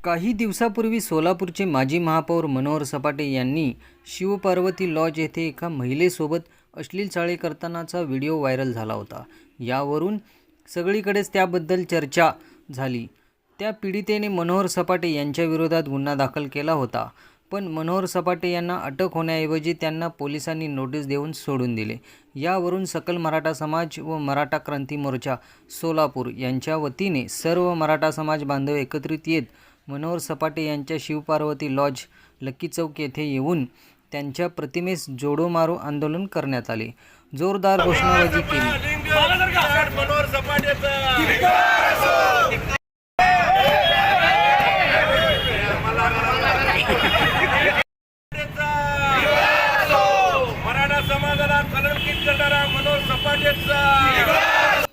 काही दिवसापूर्वी सोलापूरचे माजी महापौर मनोहर सपाटे यांनी शिवपार्वती लॉज येथे एका महिलेसोबत अश्लील चाळे करतानाचा व्हिडिओ व्हायरल झाला होता। यावरून सगळीकडेच त्याबद्दल चर्चा झाली। त्या पीडितेने मनोहर सपाटे यांच्या विरोधात गुन्हा दाखल केला होता, पण मनोहर सपाटे यांना अटक होण्याऐवजी त्यांना पोलिसांनी नोटीस देऊन सोडून दिले। यावरून सकल मराठा समाज व मराठा क्रांती मोर्चा सोलापूर यांच्या वतीने सर्व मराठा समाज बांधव एकत्रित येत मनोहर सपाटे यांच्या शिवपार्वती लॉज लक्की चौक येथे येऊन त्यांच्या प्रतिमेस जोडो मारो आंदोलन करण्यात आले। जोरदार घोषणाबाजी केली। मनोहर मराठा समाजाला कलंकित करणारा मनोहर सपाटेचा।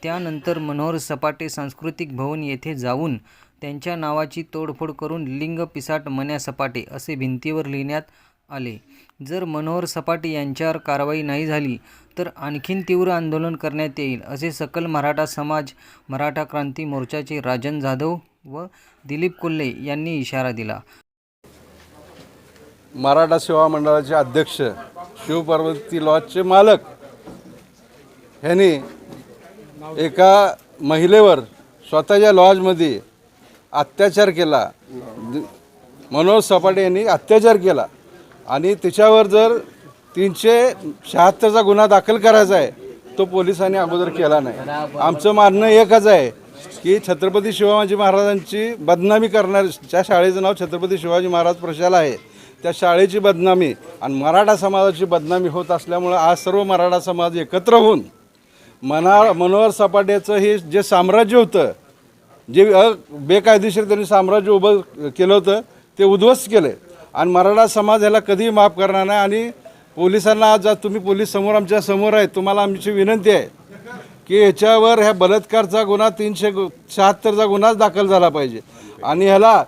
त्यानंतर मनोहर सपाटे सांस्कृतिक भवन येथे जाऊन त्यांच्या नावाची तोडफोड करून लिंग पिसाट मन्या सपाटे असे भिंतीवर लिहिण्यात आले। जर मनोहर सपाटे यांच्यावर कारवाई नाही झाली तर आणखीन तीव्र आंदोलन करण्यात येईल, असे सकल मराठा समाज मराठा क्रांती मोर्चाचे राजन जाधव व दिलीप कोल्हे यांनी इशारा दिला। मराठा सेवा मंडळाचे अध्यक्ष शिवपार्वती लॉजचे मालक यांनी एका महिलेवर स्वतःच्या लॉजमध्ये अत्याचार केला। मनोहर सपाटे यांनी अत्याचार केला आणि त्याच्यावर जर 376चा गुन्हा दाखल करायचा आहे तो पोलिसांनी अगोदर केला नाही। आमचं मानणं एकच आहे की छत्रपती शिवाजी महाराजांची बदनामी करणार, ज्या शाळेचं नाव छत्रपती शिवाजी महाराज प्रशाला आहे त्या शाळेची बदनामी आणि मराठा समाजाची बदनामी होत असल्यामुळं आज सर्व मराठा समाज एकत्र होऊन मनोहर सपाटेचं हे जे साम्राज्य होतं, जे बेकायदेशीर त्यांनी साम्राज्य उभं केलं होतं ते उद्ध्वस्त केलं आणि मराठा समाज ह्याला कधीही माफ करणार नाही। आणि पोलिसांना आज तुम्ही पोलीस समोर आमच्या समोर आहे, तुम्हाला आमची विनंती आहे की ह्याच्यावर ह्या बलात्कारचा गुन्हा 376चा गुन्हाच दाखल झाला पाहिजे आणि ह्याला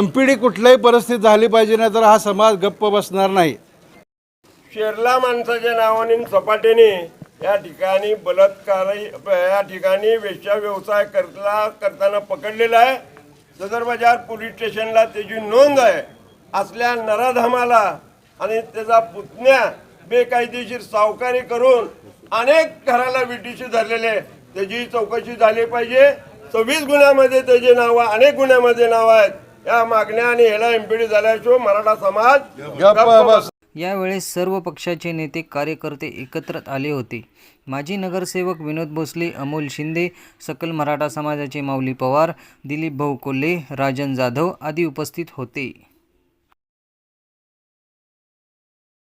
MPD कुठल्याही परिस्थितीत झाली पाहिजे, नाही तर हा समाज गप्प बसणार नाही। शेरला माणसाच्या नावाने सपाटेने या ठिकाणी बलात्कारी, या ठिकाणी वेश्या व्यवसाय करताना पकडलेला आहे। सदर बाजार पोलीस स्टेशनला त्याची नोंद आहे। असल्या नराधमाला आणि त्याचा पुतण्या बेकायदेशीर सावकारी करून अनेक घराला विटीशी धरलेले, त्याची चौकशी झाली पाहिजे। 26 गुन्ह्यामध्ये त्याचे नाव, अनेक गुन्ह्यामध्ये नाव आहेत। या मागण्या आणि ह्याला MPD झाल्याशिवाय मराठा समाज यावेळेस सर्व पक्षाचे नेते कार्यकर्ते एकत्र आले होते। माजी नगरसेवक विनोद भोसले, अमोल शिंदे, सकल मराठा समाजाचे माऊली पवार, दिलीप भाऊ कोल्हे, राजन जाधव आदी उपस्थित होते।